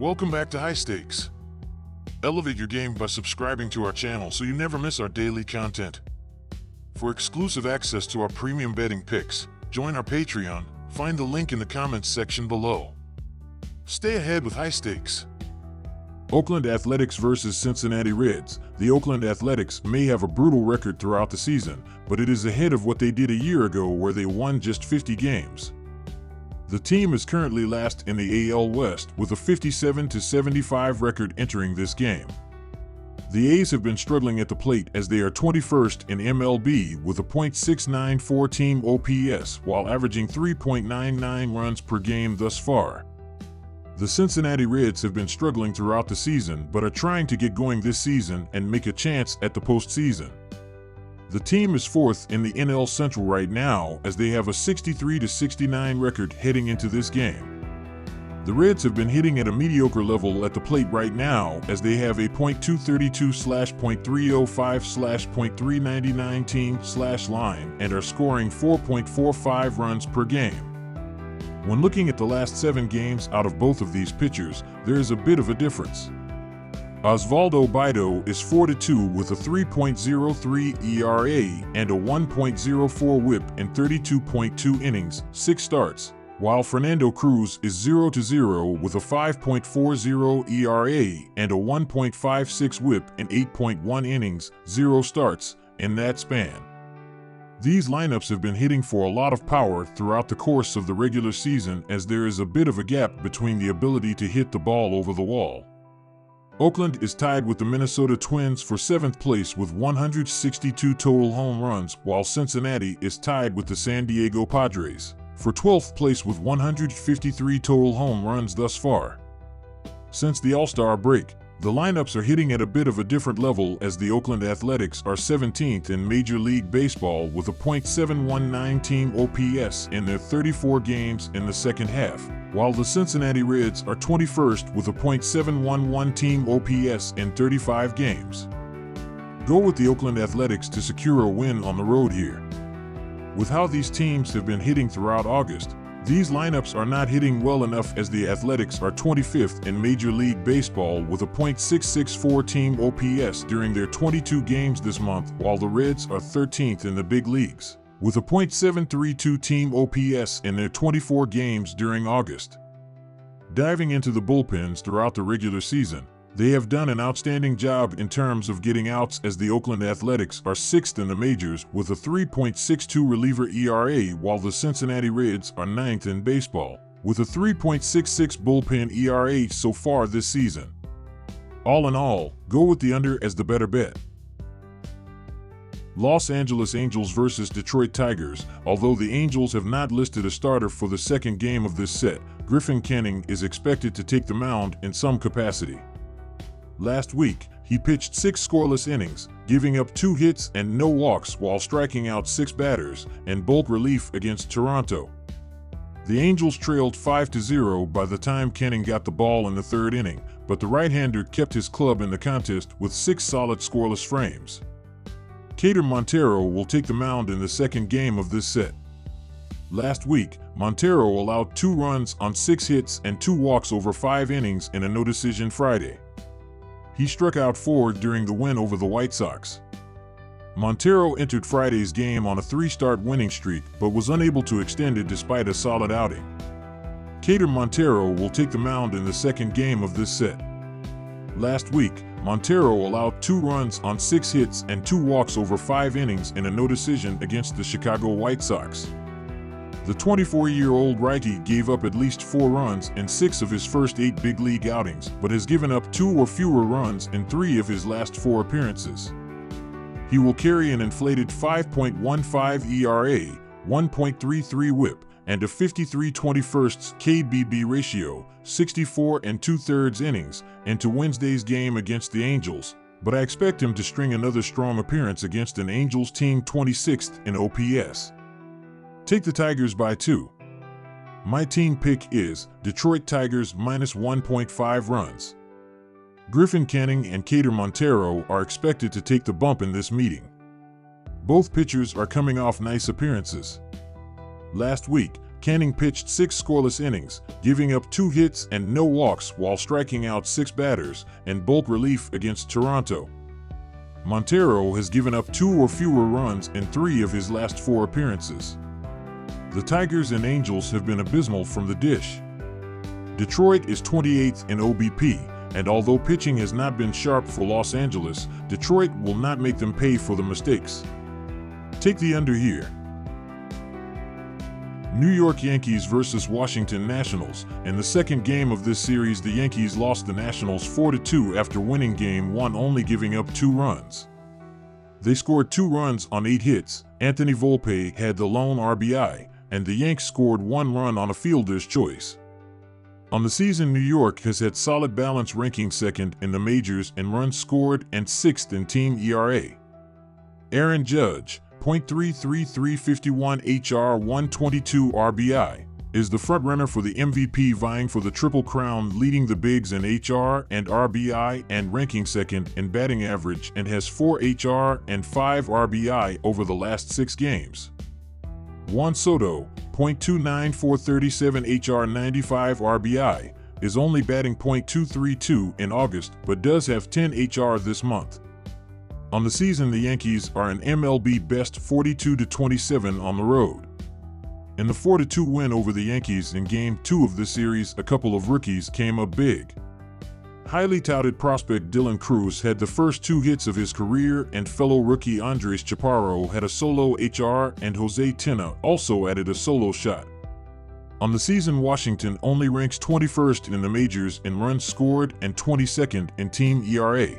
Welcome back to High Stakes. Elevate your game by subscribing to our channel so you never miss our daily content. For exclusive access to our premium betting picks, join our Patreon. Find the link in the comments section below. Stay ahead with High Stakes. Oakland Athletics versus Cincinnati Reds. The Oakland Athletics may have a brutal record throughout the season, but it is ahead of what they did a year ago where they won just 50 games. The team is currently last in the AL West with a 57-75 record entering this game. The A's have been struggling at the plate as they are 21st in MLB with a .694 team OPS while averaging 3.99 runs per game thus far. The Cincinnati Reds have been struggling throughout the season but are trying to get going this season and make a chance at the postseason. The team is fourth in the NL Central right now as they have a 63-69 record heading into this game. The Reds have been hitting at a mediocre level at the plate right now as they have a .232/.305/.399 team/line and are scoring 4.45 runs per game. When looking at the last 7 games out of both of these pitchers, there is a bit of a difference. Osvaldo Bido is 4-2 with a 3.03 ERA and a 1.04 WHIP in 32.2 innings, 6 starts, while Fernando Cruz is 0-0 with a 5.40 ERA and a 1.56 WHIP in 8.1 innings, 0 starts, in that span. These lineups have been hitting for a lot of power throughout the course of the regular season as there is a bit of a gap between the ability to hit the ball over the wall. Oakland is tied with the Minnesota Twins for 7th place with 162 total home runs, while Cincinnati is tied with the San Diego Padres for 12th place with 153 total home runs thus far. Since the All-Star break, the lineups are hitting at a bit of a different level as the Oakland Athletics are 17th in Major League Baseball with a .719 team OPS in their 34 games in the second half, while the Cincinnati Reds are 21st with a .711 team OPS in 35 games. Go with the Oakland Athletics to secure a win on the road here. With how these teams have been hitting throughout August, these lineups are not hitting well enough as the Athletics are 25th in Major League Baseball with a .664 team OPS during their 22 games this month, while the Reds are 13th in the big leagues with a .732 team OPS in their 24 games during August. Diving into the bullpens throughout the regular season, they have done an outstanding job in terms of getting outs as the Oakland Athletics are 6th in the majors with a 3.62 reliever ERA, while the Cincinnati Reds are 9th in baseball with a 3.66 bullpen ERA so far this season. All in all, go with the under as the better bet. Los Angeles Angels versus Detroit Tigers. Although the Angels have not listed a starter for the second game of this set, Griffin Canning is expected to take the mound in some capacity. Last week, he pitched 6 scoreless innings, giving up 2 hits and no walks while striking out 6 batters, in bulk relief against Toronto. The Angels trailed 5-0 by the time Canning got the ball in the 3rd inning, but the right-hander kept his club in the contest with 6 solid scoreless frames. Kader Montero will take the mound in the second game of this set. Last week, Montero allowed 2 runs on 6 hits and 2 walks over 5 innings in a no-decision Friday. He struck out 4 during the win over the White Sox. Montero entered Friday's game on a 3-start winning streak but was unable to extend it despite a solid outing. Kader Montero will take the mound in the second game of this set. Last week, Montero allowed 2 runs on 6 hits and 2 walks over 5 innings in a no-decision against the Chicago White Sox. The 24-year-old righty gave up at least 4 runs in 6 of his first 8 big league outings, but has given up 2 or fewer runs in 3 of his last 4 appearances. He will carry an inflated 5.15 ERA, 1.33 WHIP, and a 53/21 KBB ratio, 64 2/3 innings, into Wednesday's game against the Angels, but I expect him to string another strong appearance against an Angels team 26th in OPS. Take the Tigers by 2. My team pick is Detroit Tigers minus 1.5 runs. Griffin Canning and Kader Montero are expected to take the bump in this meeting. Both pitchers are coming off nice appearances. Last week, Canning pitched 6 scoreless innings, giving up 2 hits and no walks while striking out 6 batters in bulk relief against Toronto. Montero has given up 2 or fewer runs in 3 of his last 4 appearances. The Tigers and Angels have been abysmal from the dish. Detroit is 28th in OBP, and although pitching has not been sharp for Los Angeles, Detroit will not make them pay for the mistakes. Take the under here. New York Yankees versus Washington Nationals. In the second game of this series, the Yankees lost the Nationals 4-2 after winning Game 1 only giving up 2 runs. They scored 2 runs on 8 hits. Anthony Volpe had the lone RBI, and the Yanks scored 1 run on a fielder's choice. On the season, New York has had solid balance, ranking 2nd in the majors in runs scored and 6th in team ERA. Aaron Judge, .33351 HR 122 RBI, is the frontrunner for the MVP, vying for the Triple Crown, leading the Bigs in HR and RBI and ranking 2nd in batting average, and has 4 HR and 5 RBI over the last 6 games. Juan Soto, .29437 HR 95 RBI, is only batting .232 in August but does have 10 HR this month. On the season, the Yankees are an MLB best 42-27 on the road. In the 4-2 win over the Yankees in Game 2 of this series, a couple of rookies came up big. Highly touted prospect Dylan Cruz had the first 2 hits of his career, and fellow rookie Andres Chaparro had a solo HR, and Jose Tena also added a solo shot. On the season, Washington only ranks 21st in the majors in runs scored and 22nd in team ERA.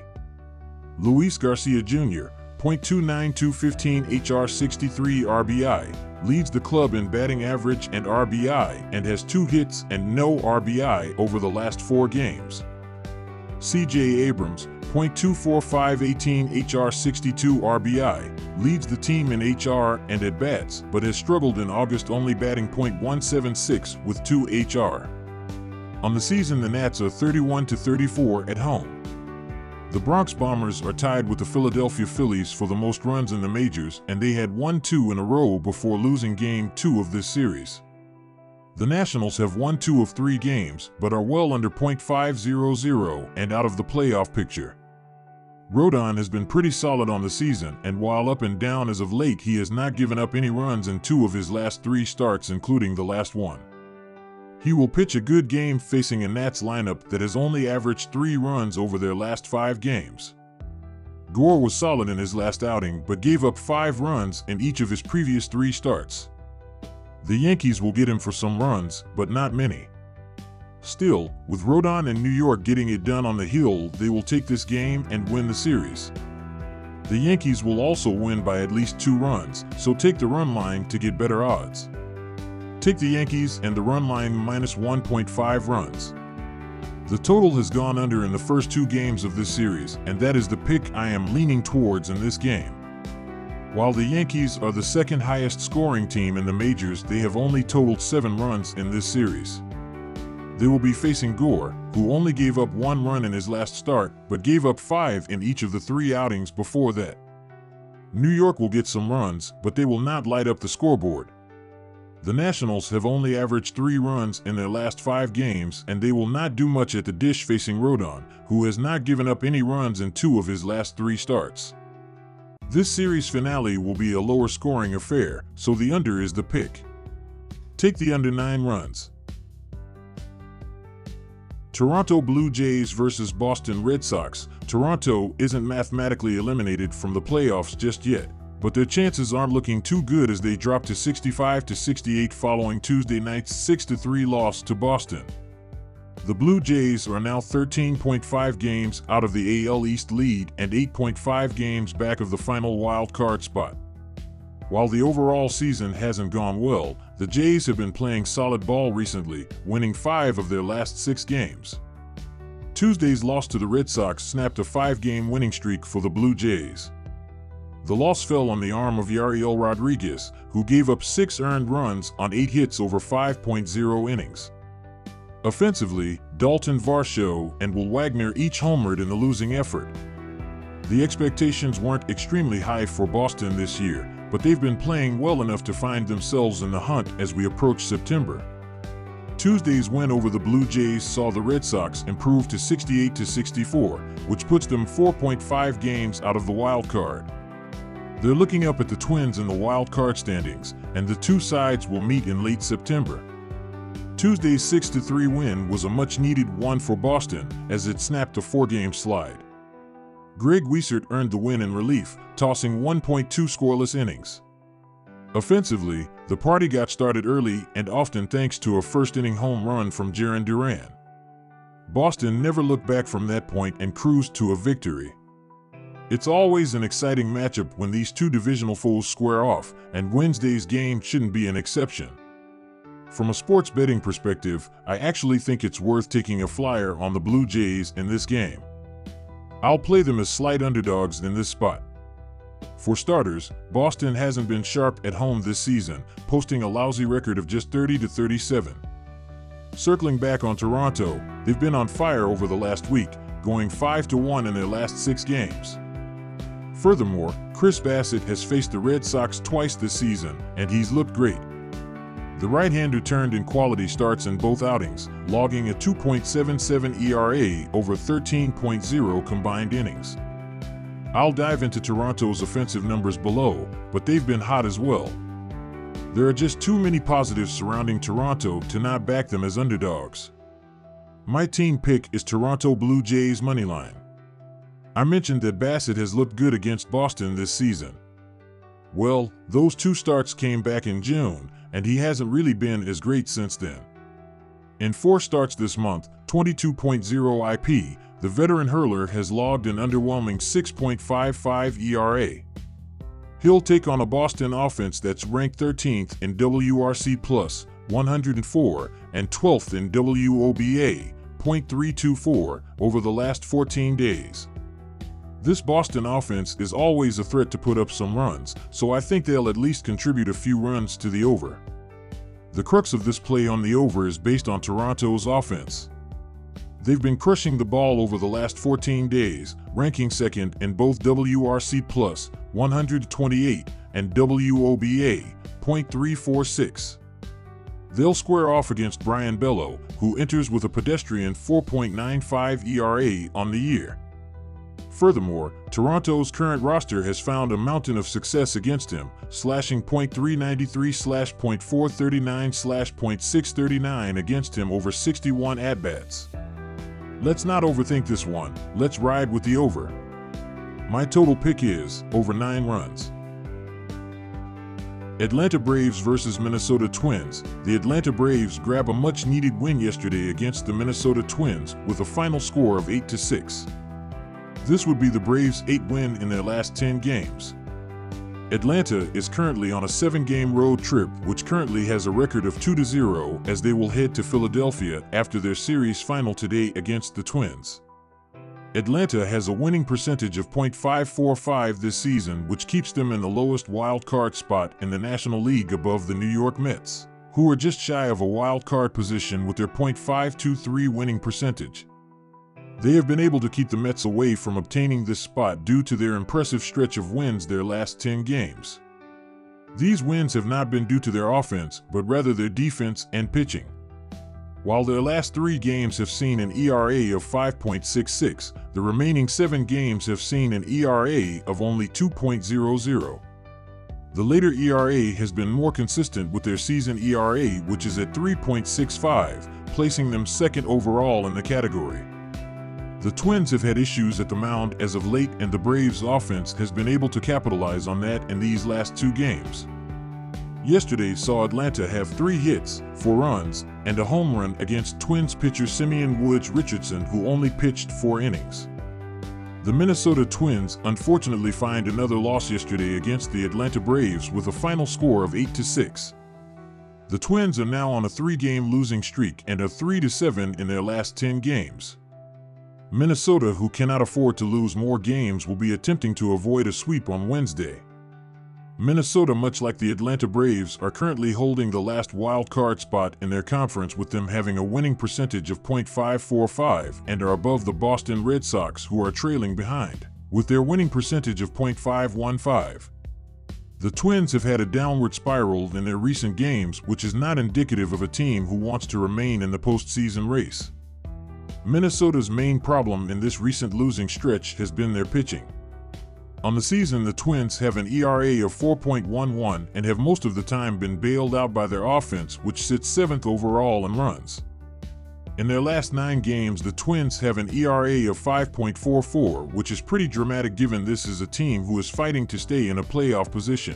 Luis Garcia Jr., .29215 HR 63 RBI, leads the club in batting average and RBI and has 2 hits and no RBI over the last 4 games. CJ Abrams, .24518 HR 62 RBI, leads the team in HR and at bats, but has struggled in August, only batting .176 with 2 HR. On the season, the Nats are 31-34 at home. The Bronx Bombers are tied with the Philadelphia Phillies for the most runs in the majors, and they had won 2 in a row before losing Game 2 of this series. The Nationals have won 2 of 3 games, but are well under .500 and out of the playoff picture. Rodon has been pretty solid on the season, and while up and down as of late, he has not given up any runs in 2 of his last 3 starts, including the last one. He will pitch a good game facing a Nats lineup that has only averaged 3 runs over their last 5 games. Gore was solid in his last outing but gave up 5 runs in each of his previous 3 starts. The Yankees will get him for some runs, but not many. Still, with Rodon and New York getting it done on the hill, they will take this game and win the series. The Yankees will also win by at least 2 runs, so take the run line to get better odds. Take the Yankees and the run line minus 1.5 runs. The total has gone under in the first 2 games of this series, and that is the pick I am leaning towards in this game. While the Yankees are the second highest scoring team in the majors, they have only totaled 7 runs in this series. They will be facing Gore, who only gave up 1 run in his last start, but gave up 5 in each of the 3 outings before that. New York will get some runs, but they will not light up the scoreboard. The Nationals have only averaged 3 runs in their last 5 games, and they will not do much at the dish facing Rodon, who has not given up any runs in 2 of his last 3 starts. This series finale will be a lower scoring affair, so the under is the pick. Take the under 9 runs. Toronto Blue Jays versus Boston Red Sox. Toronto isn't mathematically eliminated from the playoffs just yet, but their chances aren't looking too good as they drop to 65-68 following Tuesday night's 6-3 loss to Boston. The Blue Jays are now 13.5 games out of the AL East lead and 8.5 games back of the final wild card spot. While the overall season hasn't gone well, the Jays have been playing solid ball recently, winning 5 of their last 6 games. Tuesday's loss to the Red Sox snapped a 5-game winning streak for the Blue Jays. The loss fell on the arm of Yariel Rodriguez, who gave up 6 earned runs on 8 hits over 5.0 innings. Offensively, Dalton Varsho and Will Wagner each homered in the losing effort. The expectations weren't extremely high for Boston this year, but they've been playing well enough to find themselves in the hunt as we approach September. Tuesday's win over the Blue Jays saw the Red Sox improve to 68-64, which puts them 4.5 games out of the wild card. They're looking up at the Twins in the wild card standings, and the two sides will meet in late September. Tuesday's 6-3 win was a much-needed one for Boston as it snapped a 4-game slide. Greg Weissert earned the win in relief, tossing 1.2 scoreless innings. Offensively, the party got started early and often thanks to a first-inning home run from Jarren Duran. Boston never looked back from that point and cruised to a victory. It's always an exciting matchup when these two divisional foes square off, and Wednesday's game shouldn't be an exception. From a sports betting perspective, I actually think it's worth taking a flyer on the Blue Jays in this game. I'll play them as slight underdogs in this spot. For starters, Boston hasn't been sharp at home this season, posting a lousy record of just 30-37. Circling back on Toronto, they've been on fire over the last week, going 5-1 in their last 6 games. Furthermore, Chris Bassett has faced the Red Sox twice this season, and he's looked great. The right-hander turned in quality starts in both outings, logging a 2.77 ERA over 13.0 combined innings. I'll dive into Toronto's offensive numbers below, but they've been hot as well. There are just too many positives surrounding Toronto to not back them as underdogs. My team pick is Toronto Blue Jays moneyline. I mentioned that Bassett has looked good against Boston this season. Well, those 2 starts came back in June, and he hasn't really been as great since then. In 4 starts this month, 22.0 IP, the veteran hurler has logged an underwhelming 6.55 ERA. He'll take on a Boston offense that's ranked 13th in WRC+, 104, and 12th in WOBA, .324, over the last 14 days. This Boston offense is always a threat to put up some runs, so I think they'll at least contribute a few runs to the over. The crux of this play on the over is based on Toronto's offense. They've been crushing the ball over the last 14 days, ranking second in both WRC+, 128, and WOBA, .346. They'll square off against Brian Bello, who enters with a pedestrian 4.95 ERA on the year. Furthermore, Toronto's current roster has found a mountain of success against him, slashing .393/.439/.639 against him over 61 at-bats. Let's not overthink this one, let's ride with the over. My total pick is over 9 runs. Atlanta Braves versus Minnesota Twins. The Atlanta Braves grab a much-needed win yesterday against the Minnesota Twins with a final score of 8-6. This would be the Braves' 8th win in their last 10 games. Atlanta is currently on a 7-game road trip, which currently has a record of 2-0 as they will head to Philadelphia after their series final today against the Twins. Atlanta has a winning percentage of .545 this season, which keeps them in the lowest wild card spot in the National League above the New York Mets, who are just shy of a wild card position with their .523 winning percentage. They have been able to keep the Mets away from obtaining this spot due to their impressive stretch of wins their last 10 games. These wins have not been due to their offense, but rather their defense and pitching. While their last 3 games have seen an ERA of 5.66, the remaining 7 games have seen an ERA of only 2.00. The later ERA has been more consistent with their season ERA, which is at 3.65, placing them second overall in the category. The Twins have had issues at the mound as of late, and the Braves' offense has been able to capitalize on that in these last 2 games. Yesterday saw Atlanta have 3 hits, 4 runs, and a home run against Twins pitcher Simeon Woods Richardson, who only pitched 4 innings. The Minnesota Twins unfortunately find another loss yesterday against the Atlanta Braves with a final score of 8-6. The Twins are now on a 3-game losing streak and are 3-7 in their last 10 games. Minnesota, who cannot afford to lose more games, will be attempting to avoid a sweep on Wednesday. Minnesota, much like the Atlanta Braves, are currently holding the last wild card spot in their conference, with them having a winning percentage of .545 and are above the Boston Red Sox, who are trailing behind, with their winning percentage of .515. The Twins have had a downward spiral in their recent games, which is not indicative of a team who wants to remain in the postseason race. Minnesota's main problem in this recent losing stretch has been their pitching. On the season, the Twins have an ERA of 4.11 and have most of the time been bailed out by their offense, which sits 7th overall in runs. In their last 9 games, the Twins have an ERA of 5.44, which is pretty dramatic given this is a team who is fighting to stay in a playoff position.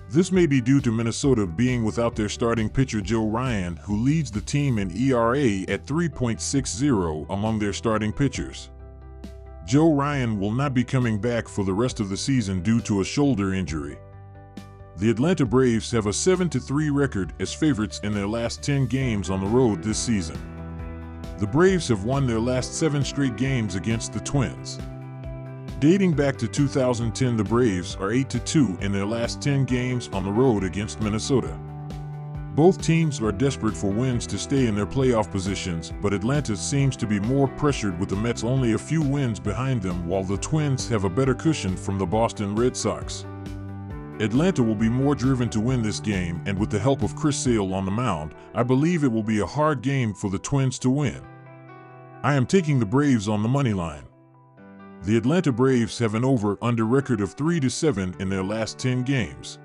This may be due to Minnesota being without their starting pitcher Joe Ryan, who leads the team in ERA at 3.60 among their starting pitchers. Joe Ryan will not be coming back for the rest of the season due to a shoulder injury. The Atlanta Braves have a 7-3 record as favorites in their last 10 games on the road this season. The Braves have won their last 7 straight games against the Twins. Dating back to 2010, the Braves are 8-2 in their last 10 games on the road against Minnesota. Both teams are desperate for wins to stay in their playoff positions, but Atlanta seems to be more pressured with the Mets only a few wins behind them, while the Twins have a better cushion from the Boston Red Sox. Atlanta will be more driven to win this game, and with the help of Chris Sale on the mound, I believe it will be a hard game for the Twins to win. I am taking the Braves on the money line. The Atlanta Braves have an over-under record of 3-7 in their last 10 games.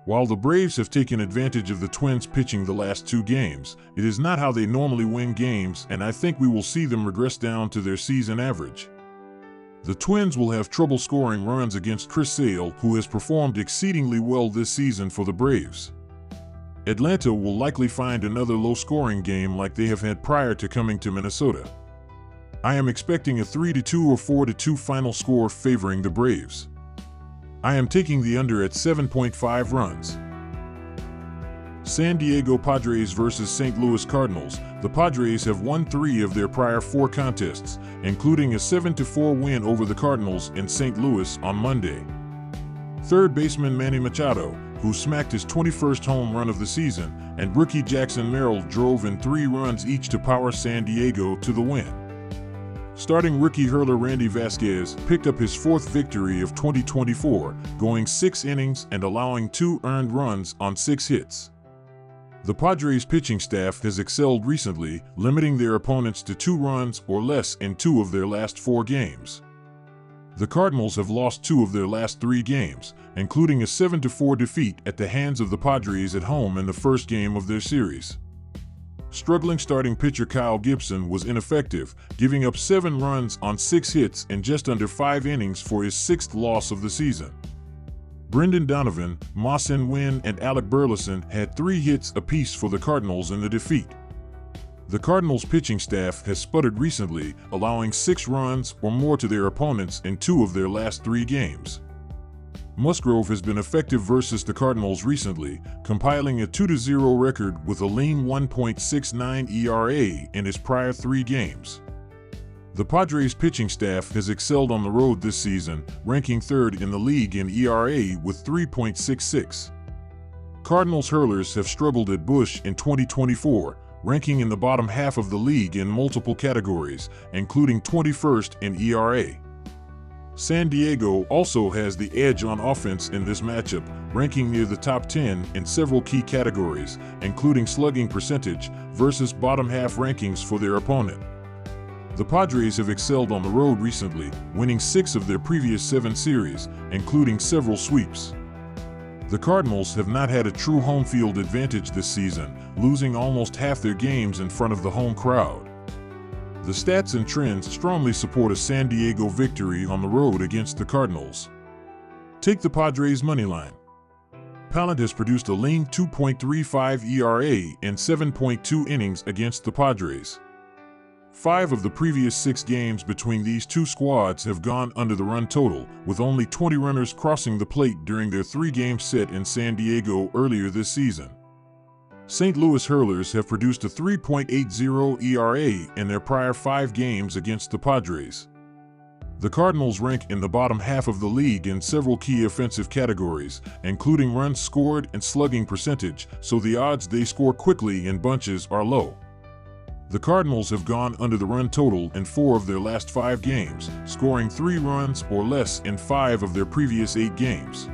While the Braves have taken advantage of the Twins pitching the last 2 games, it is not how they normally win games, and I think we will see them regress down to their season average. The Twins will have trouble scoring runs against Chris Sale, who has performed exceedingly well this season for the Braves. Atlanta will likely find another low-scoring game like they have had prior to coming to Minnesota. I am expecting a 3-2 or 4-2 final score favoring the Braves. I am taking the under at 7.5 runs. San Diego Padres vs. St. Louis Cardinals. The Padres have won 3 of their prior 4 contests, including a 7-4 win over the Cardinals in St. Louis on Monday. Third baseman Manny Machado, who smacked his 21st home run of the season, and rookie Jackson Merrill drove in 3 runs each to power San Diego to the win. Starting rookie hurler Randy Vasquez picked up his 4th victory of 2024, going 6 innings and allowing 2 earned runs on 6 hits. The Padres pitching staff has excelled recently, limiting their opponents to 2 runs or less in 2 of their last 4 games. The Cardinals have lost 2 of their last 3 games, including a 7-4 defeat at the hands of the Padres at home in the first game of their series. Struggling starting pitcher Kyle Gibson was ineffective, giving up 7 runs on 6 hits in just under 5 innings for his 6th loss of the season. Brendan Donovan, Ma-Sin Win, and Alec Burleson had 3 hits apiece for the Cardinals in the defeat. The Cardinals pitching staff has sputtered recently, allowing 6 runs or more to their opponents in 2 of their last 3 games. Musgrove has been effective versus the Cardinals recently, compiling a 2-0 record with a lean 1.69 ERA in his prior 3 games. The Padres pitching staff has excelled on the road this season, ranking 3rd in the league in ERA with 3.66. Cardinals hurlers have struggled at Busch in 2024, ranking in the bottom half of the league in multiple categories, including 21st in ERA. San Diego also has the edge on offense in this matchup, ranking near the top 10 in several key categories, including slugging percentage versus bottom half rankings for their opponent. The Padres have excelled on the road recently, winning 6 of their previous 7 series, including several sweeps. The Cardinals have not had a true home field advantage this season, losing almost half their games in front of the home crowd. The stats and trends strongly support a San Diego victory on the road against the Cardinals. Take the Padres moneyline. Pallant has produced a lean 2.35 ERA in 7.2 innings against the Padres. 5 of the previous 6 games between these 2 squads have gone under the run total, with only 20 runners crossing the plate during their 3-game set in San Diego earlier this season. St. Louis hurlers have produced a 3.80 ERA in their prior 5 games against the Padres. The Cardinals rank in the bottom half of the league in several key offensive categories, including runs scored and slugging percentage, so the odds they score quickly in bunches are low. The Cardinals have gone under the run total in 4 of their last 5 games, scoring 3 runs or less in 5 of their previous 8 games.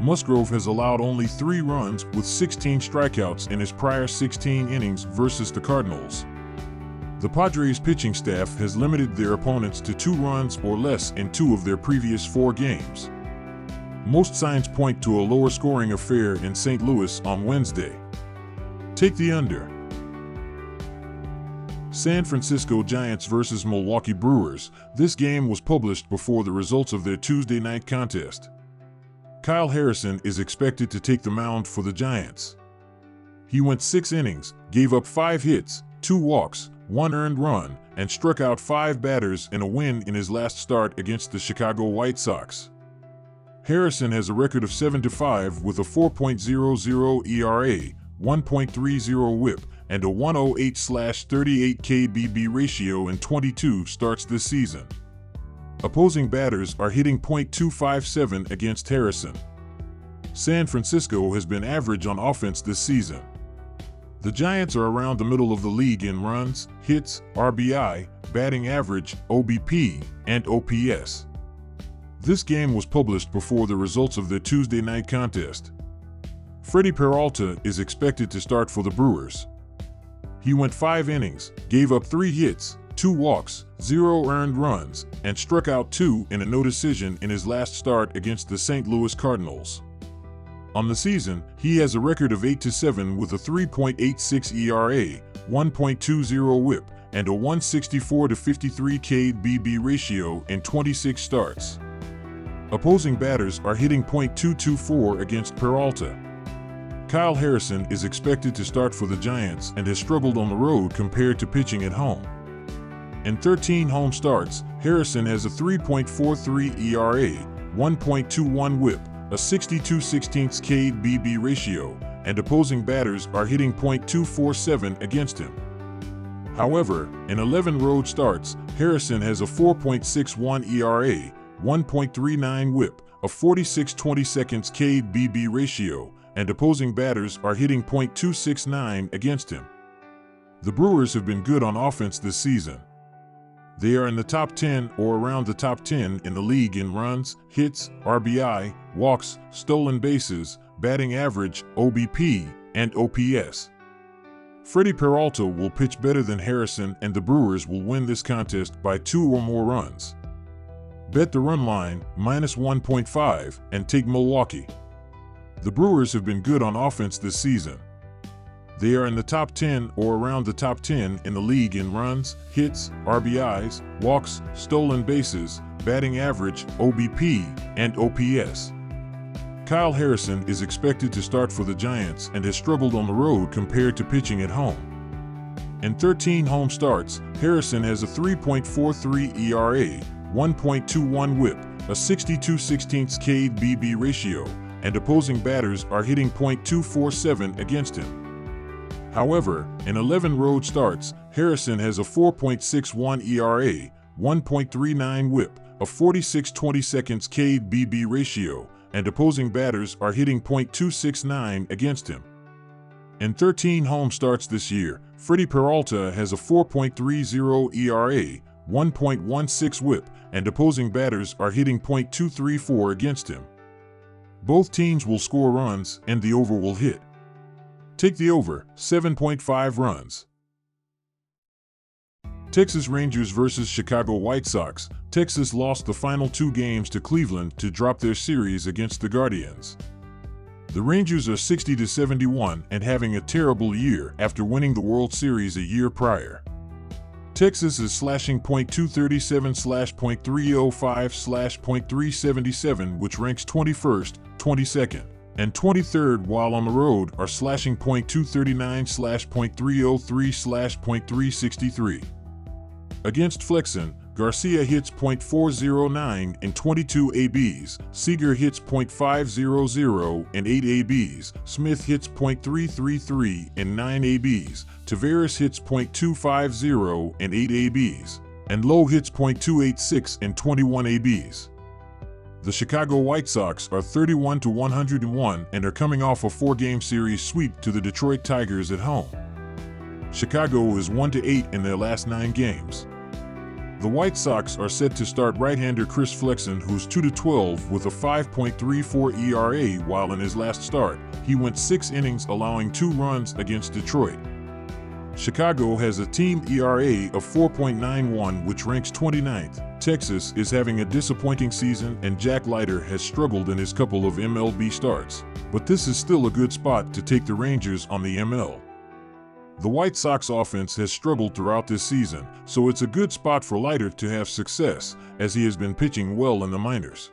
Musgrove has allowed only 3 runs with 16 strikeouts in his prior 16 innings versus the Cardinals. The Padres' pitching staff has limited their opponents to 2 runs or less in 2 of their previous 4 games. Most signs point to a lower scoring affair in St. Louis on Wednesday. Take the under. San Francisco Giants vs. Milwaukee Brewers. This game was published before the results of their Tuesday night contest. Kyle Harrison is expected to take the mound for the Giants. He went 6 innings, gave up 5 hits, 2 walks, 1 earned run, and struck out 5 batters in a win in his last start against the Chicago White Sox. Harrison has a record of 7-5 with a 4.00 ERA, 1.30 WHIP, and a 108/38 KBB ratio in 22 starts this season. Opposing batters are hitting .257 against Harrison. San Francisco has been average on offense this season. The Giants are around the middle of the league in runs, hits, RBI, batting average, OBP, and OPS. This game was published before the results of their Tuesday night contest. Freddie Peralta is expected to start for the Brewers. He went 5 innings, gave up 3 hits, 2 walks, 0 earned runs, and struck out 2 in a no decision in his last start against the St. Louis Cardinals. On the season, he has a record of 8-7 with a 3.86 ERA, 1.20 WHIP, and a 164/53 KBB ratio in 26 starts. Opposing batters are hitting .224 against Peralta. Kyle Harrison is expected to start for the Giants and has struggled on the road compared to pitching at home. In 13 home starts, Harrison has a 3.43 ERA, 1.21 WHIP, a 62/16 KBB ratio, and opposing batters are hitting .247 against him. However, in 11 road starts, Harrison has a 4.61 ERA, 1.39 WHIP, a 46/22 KBB ratio, and opposing batters are hitting .269 against him. The Brewers have been good on offense this season. They are in the top 10 or around the top 10 in the league in runs, hits, RBI, walks, stolen bases, batting average, OBP, and OPS. Freddie Peralta will pitch better than Harrison, and the Brewers will win this contest by 2 or more runs. Bet the run line, -1.5, and take Milwaukee. The Brewers have been good on offense this season. They are in the top 10 or around the top 10 in the league in runs, hits, RBIs, walks, stolen bases, batting average, OBP, and OPS. Kyle Harrison is expected to start for the Giants and has struggled on the road compared to pitching at home. In 13 home starts, Harrison has a 3.43 ERA, 1.21 WHIP, a 62/16 KBB ratio, and opposing batters are hitting .247 against him. However, in 11 road starts, Harrison has a 4.61 ERA, 1.39 WHIP, a 46/22 KBB ratio, and opposing batters are hitting .269 against him. In 13 home starts this year, Freddie Peralta has a 4.30 ERA, 1.16 WHIP, and opposing batters are hitting .234 against him. Both teams will score runs and the over will hit. Take the over, 7.5 runs. Texas Rangers vs. Chicago White Sox. Texas lost the final 2 games to Cleveland to drop their series against the Guardians. The Rangers are 60-71 and having a terrible year after winning the World Series a year prior. Texas is slashing .237/.305/.377, which ranks 21st, 22nd, and 23rd, while on the road are slashing .239/.303/.363. Against Flexen, Garcia hits .409 in 22 ABs, Seager hits .500 in 8 ABs, Smith hits .333 in 9 ABs, Taveras hits .250 in 8 ABs, and Lowe hits .286 in 21 ABs. The Chicago White Sox are 31-101 and are coming off a 4-game series sweep to the Detroit Tigers at home. Chicago is 1-8 in their last 9 games. The White Sox are set to start right-hander Chris Flexen, who's 2-12 with a 5.34 ERA, while in his last start, he went 6 innings allowing 2 runs against Detroit. Chicago has a team ERA of 4.91, which ranks 29th. Texas is having a disappointing season, and Jack Leiter has struggled in his couple of MLB starts. But this is still a good spot to take the Rangers on the ML. The White Sox offense has struggled throughout this season, so it's a good spot for Leiter to have success, as he has been pitching well in the minors.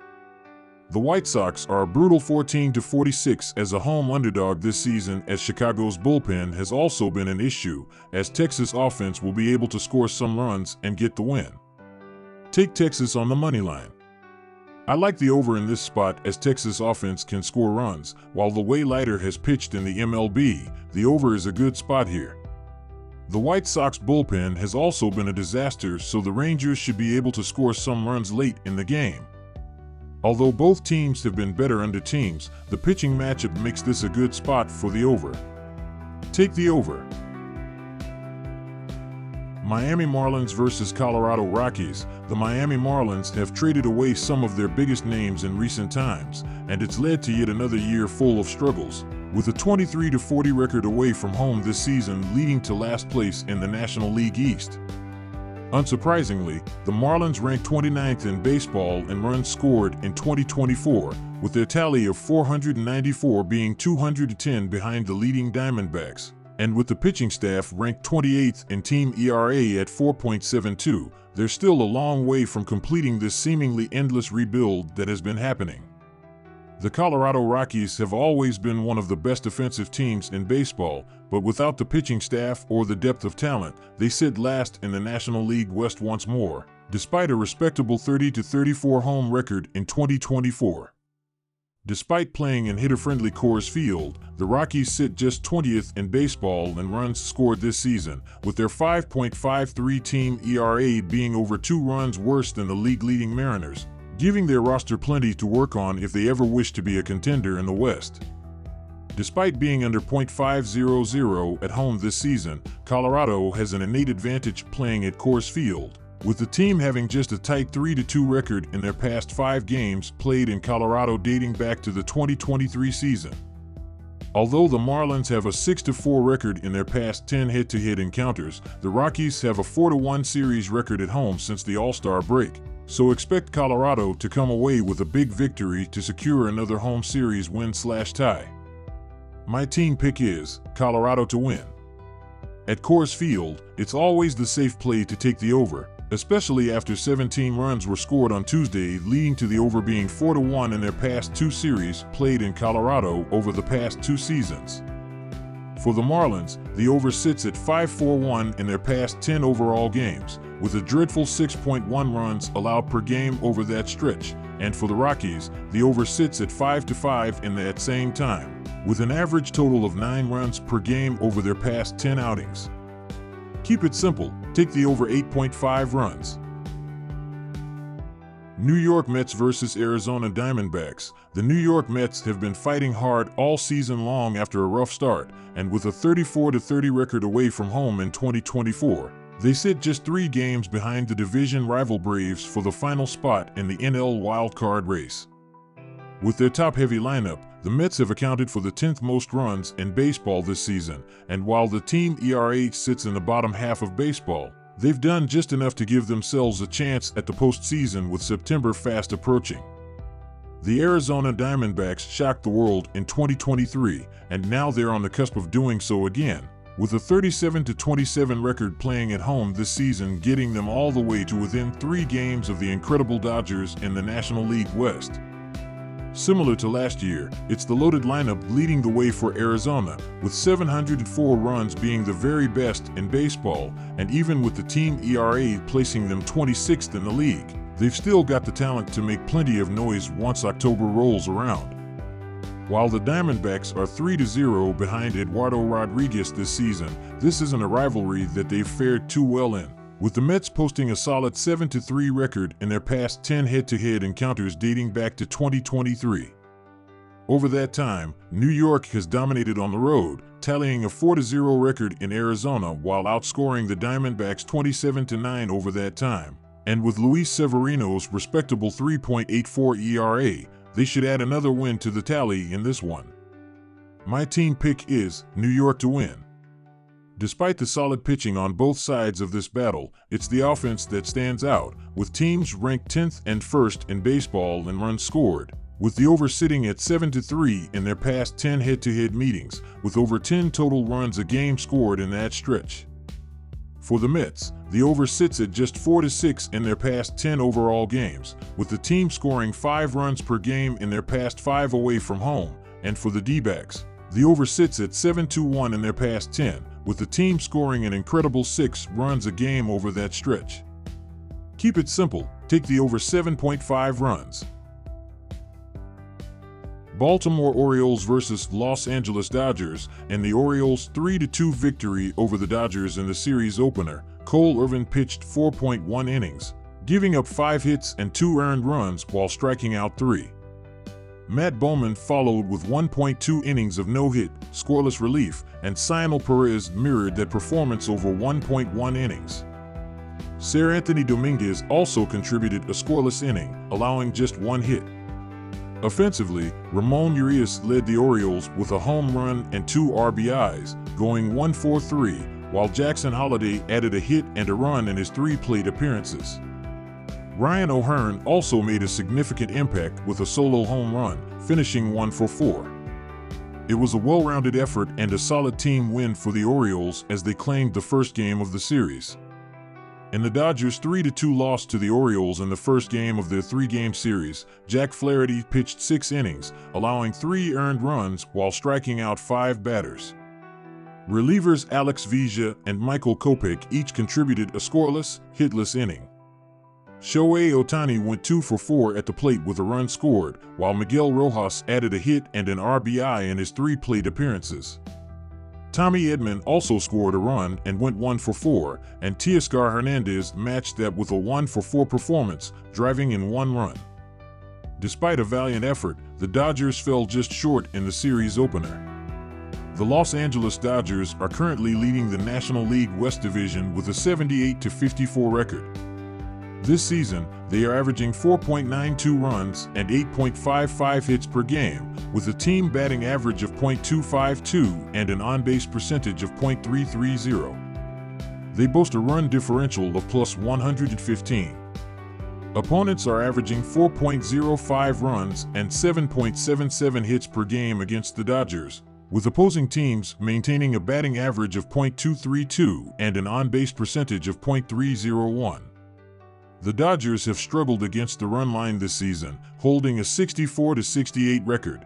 The White Sox are a brutal 14-46 as a home underdog this season, as Chicago's bullpen has also been an issue, as Texas offense will be able to score some runs and get the win. Take Texas on the money line. I like the over in this spot, as Texas offense can score runs, while the way Leiter has pitched in the MLB, the over is a good spot here. The White Sox bullpen has also been a disaster, so the Rangers should be able to score some runs late in the game. Although both teams have been better under teams, the pitching matchup makes this a good spot for the over. Take the over. Miami Marlins versus Colorado Rockies. The Miami Marlins have traded away some of their biggest names in recent times, and it's led to yet another year full of struggles, with a 23-40 record away from home this season, leading to last place in the National League East. Unsurprisingly, the Marlins rank 29th in baseball in runs scored in 2024, with their tally of 494 being 210 behind the leading Diamondbacks. And with the pitching staff ranked 28th in team ERA at 4.72, they're still a long way from completing this seemingly endless rebuild that has been happening. The Colorado Rockies have always been one of the best offensive teams in baseball, but without the pitching staff or the depth of talent, they sit last in the National League West once more, despite a respectable 30-34 home record in 2024. Despite playing in hitter-friendly Coors Field, the Rockies sit just 20th in baseball in runs scored this season, with their 5.53 team ERA being over 2 runs worse than the league-leading Mariners, giving their roster plenty to work on if they ever wish to be a contender in the West. Despite being under .500 at home this season, Colorado has an innate advantage playing at Coors Field, with the team having just a tight 3-2 record in their past 5 games played in Colorado dating back to the 2023 season. Although the Marlins have a 6-4 record in their past 10 head-to-head encounters, the Rockies have a 4-1 series record at home since the All-Star break, so expect Colorado to come away with a big victory to secure another home series win/tie. My team pick is Colorado to win. At Coors Field, it's always the safe play to take the over, especially after 17 runs were scored on Tuesday, leading to the over being 4-1 in their past 2 series played in Colorado over the past 2 seasons. For the Marlins, the over sits at 5-4-1 in their past 10 overall games, with a dreadful 6.1 runs allowed per game over that stretch, and for the Rockies, the over sits at 5-5 in that same time, with an average total of 9 runs per game over their past 10 outings. Keep it simple, take the over 8.5 runs. New York Mets versus Arizona Diamondbacks. The New York Mets have been fighting hard all season long after a rough start, and with a 34-30 record away from home in 2024, they sit just 3 games behind the division rival Braves for the final spot in the NL wildcard race. With their top-heavy lineup, the Mets have accounted for the 10th most runs in baseball this season, and while the team ERA sits in the bottom half of baseball, they've done just enough to give themselves a chance at the postseason with September fast approaching. The Arizona Diamondbacks shocked the world in 2023, and now they're on the cusp of doing so again, with a 37-27 record playing at home this season getting them all the way to within 3 games of the incredible Dodgers in the National League West. Similar to last year, it's the loaded lineup leading the way for Arizona, with 704 runs being the very best in baseball, and even with the team ERA placing them 26th in the league, they've still got the talent to make plenty of noise once October rolls around. While the Diamondbacks are 3-0 behind Eduardo Rodriguez this season, this isn't a rivalry that they've fared too well in, with the Mets posting a solid 7-3 record in their past 10 head-to-head encounters dating back to 2023. Over that time, New York has dominated on the road, tallying a 4-0 record in Arizona while outscoring the Diamondbacks 27-9 over that time, And with Luis Severino's respectable 3.84 ERA, they should add another win to the tally in this one. My team pick is New York to win. Despite the solid pitching on both sides of this battle, it's the offense that stands out, with teams ranked 10th and 1st in baseball in runs scored, with the over sitting at 7-3 in their past 10 head-to-head meetings, with over 10 total runs a game scored in that stretch. For the Mets, the over sits at just 4-6 in their past 10 overall games, with the team scoring 5 runs per game in their past 5 away from home. And for the D-backs, the over sits at 7-1 in their past 10, with the team scoring an incredible 6 runs a game over that stretch. Keep it simple, take the over 7.5 runs. Baltimore Orioles versus Los Angeles Dodgers, and the Orioles' 3-2 victory over the Dodgers in the series opener. Cole Irvin pitched 4.1 innings, giving up 5 hits and 2 earned runs while striking out 3. Matt Bowman followed with 1.2 innings of no-hit, scoreless relief, and Cionel Perez mirrored that performance over 1.1 innings. Seranthony Dominguez also contributed a scoreless inning, allowing just 1 hit. Offensively, Ramon Urias led the Orioles with a home run and 2 RBIs, going 1-for-3, while Jackson Holliday added a hit and a run in his 3 plate appearances. Ryan O'Hearn also made a significant impact with a solo home run, finishing 1-for-4. It was a well-rounded effort and a solid team win for the Orioles as they claimed the first game of the series. In the Dodgers' 3-2 loss to the Orioles in the first game of their 3-game series, Jack Flaherty pitched 6 innings, allowing 3 earned runs while striking out 5 batters. Relievers Alex Vesia and Michael Kopech each contributed a scoreless, hitless inning. Shohei Ohtani went 2-for-4 at the plate with a run scored, while Miguel Rojas added a hit and an RBI in his 3 plate appearances. Tommy Edman also scored a run and went 1-for-4, and Teoscar Hernandez matched that with a 1-for-4 performance, driving in 1 run. Despite a valiant effort, the Dodgers fell just short in the series opener. The Los Angeles Dodgers are currently leading the National League West Division with a 78-54 record. This season, they are averaging 4.92 runs and 8.55 hits per game, with a team batting average of .252 and an on-base percentage of .330. They boast a run differential of +115. Opponents are averaging 4.05 runs and 7.77 hits per game against the Dodgers, with opposing teams maintaining a batting average of .232 and an on-base percentage of .301. The Dodgers have struggled against the run line this season, holding a 64-68 record.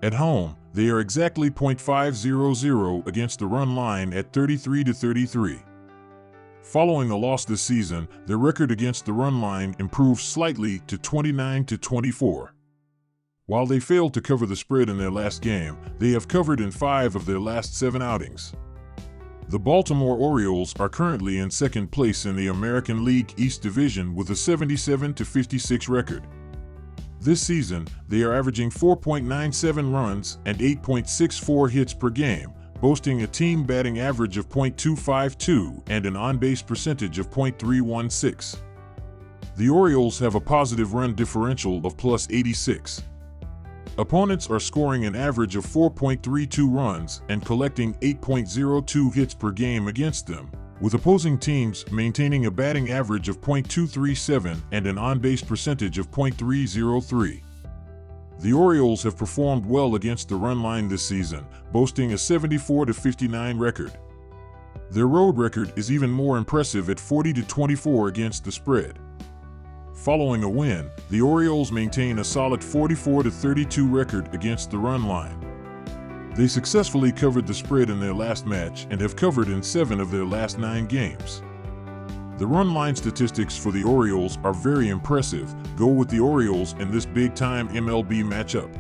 At home, they are exactly .500 against the run line at 33-33. Following a loss this season, their record against the run line improved slightly to 29-24. While they failed to cover the spread in their last game, they have covered in 5 of their last 7 outings. The Baltimore Orioles are currently in second place in the American League East Division with a 77-56 record. This season, they are averaging 4.97 runs and 8.64 hits per game, boasting a team batting average of .252 and an on-base percentage of .316. The Orioles have a positive run differential of +86. Opponents are scoring an average of 4.32 runs and collecting 8.02 hits per game against them, with opposing teams maintaining a batting average of .237 and an on-base percentage of .303. The Orioles have performed well against the run line this season, boasting a 74-59 record. Their road record is even more impressive at 40-24 against the spread. Following a win, the Orioles maintain a solid 44-32 record against the run line. They successfully covered the spread in their last match and have covered in 7 of their last 9 games. The run line statistics for the Orioles are very impressive. Go with the Orioles in this big-time MLB matchup.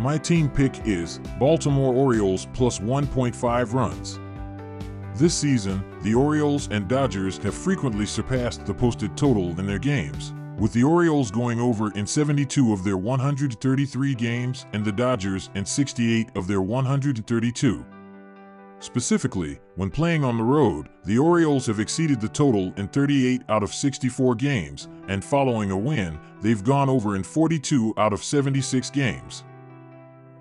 My team pick is Baltimore Orioles plus 1.5 runs. This season, the Orioles and Dodgers have frequently surpassed the posted total in their games, with the Orioles going over in 72 of their 133 games and the Dodgers in 68 of their 132. Specifically, when playing on the road, the Orioles have exceeded the total in 38 out of 64 games, and following a win, they've gone over in 42 out of 76 games.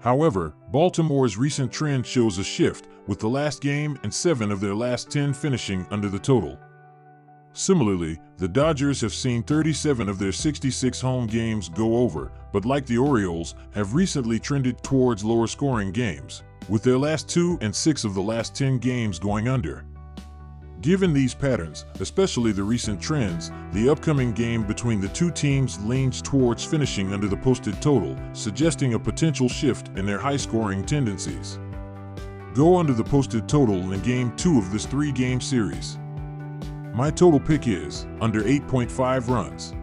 However, Baltimore's recent trend shows a shift, with the last game and 7 of their last 10 finishing under the total. Similarly, the Dodgers have seen 37 of their 66 home games go over, but like the Orioles, have recently trended towards lower-scoring games, with their last 2 and 6 of the last 10 games going under. Given these patterns, especially the recent trends, the upcoming game between the two teams leans towards finishing under the posted total, suggesting a potential shift in their high-scoring tendencies. Go under the posted total in Game 2 of this 3-game series. My total pick is under 8.5 runs.